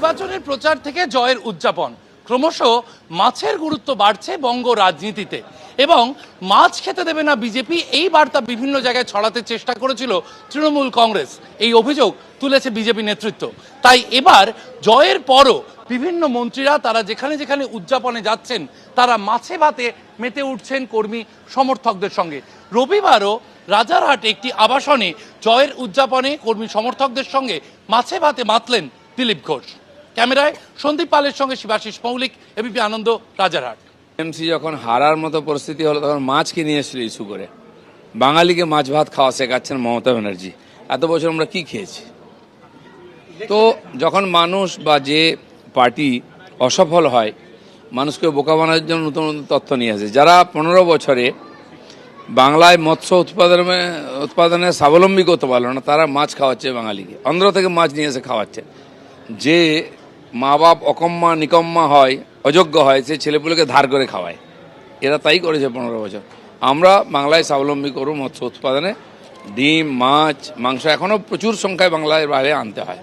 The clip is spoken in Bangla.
নির্বাচনের প্রচার থেকে জয়ের উদযাপন, ক্রমশ মাছের গুরুত্ব বাড়ছে বঙ্গ রাজনীতিতে এবং মাছ খেতে দেবে না বিজেপি, এই বার্তা বিভিন্ন জায়গায় ছড়াতে চেষ্টা করেছিল তৃণমূল কংগ্রেস। এই অভিযোগ তুলেছে বিজেপি নেতৃত্ব। তাই এবার জয়ের পরও বিভিন্ন মন্ত্রীরা তারা যেখানে যেখানে উদযাপনে যাচ্ছেন তারা মাছে ভাতে মেতে উঠছেন কর্মী সমর্থকদের সঙ্গে। রবিবারও রাজারহাটে একটি আবাসনে জয়ের উদযাপনে কর্মী সমর্থকদের সঙ্গে মাছে ভাতে মাতলেন দিলীপ ঘোষ। ক্যামেরায় সন্দীপ পালের সঙ্গে শিবাশিস মৌলিক, এবিপি আনন্দ, রাজারহাট। এমসি যখন হারার মতো পরিস্থিতি হলো তখন মাছকে নিয়ে এসেছিল ইস্যু করে। বাঙালিকে মাছ ভাত খাওয়া শেখাচ্ছেন মমতা ব্যানার্জি। এত বছর আমরা কি খেয়েছি? তো যখন মানুষ বা যে পার্টি অসফল হয়, মানুষকে বোকা বানানোর জন্য নতুন নতুন তথ্য নিয়ে আসে। যারা 15 বছরে বাংলায় মৎস্য উৎপাদনে স্বাবলম্বী করতে পারলো না, তারা মাছ খাওয়াচ্ছে বাঙালিকে, অন্ধ্র থেকে মাছ নিয়ে এসে খাওয়াচ্ছে। যে মা বাপ অকম্মা নিকম্মা হয়, অযোগ্য হয়, সেই ছেলেপুলেকে ধার করে খাওয়ায়। এরা তাই করেছে 15 বছর। আমরা বাংলায় স্বাবলম্বী করব মৎস্য উৎপাদনে। ডিম, মাছ, মাংস এখনও প্রচুর সংখ্যায় বাংলায় বাইরে আনতে হয়।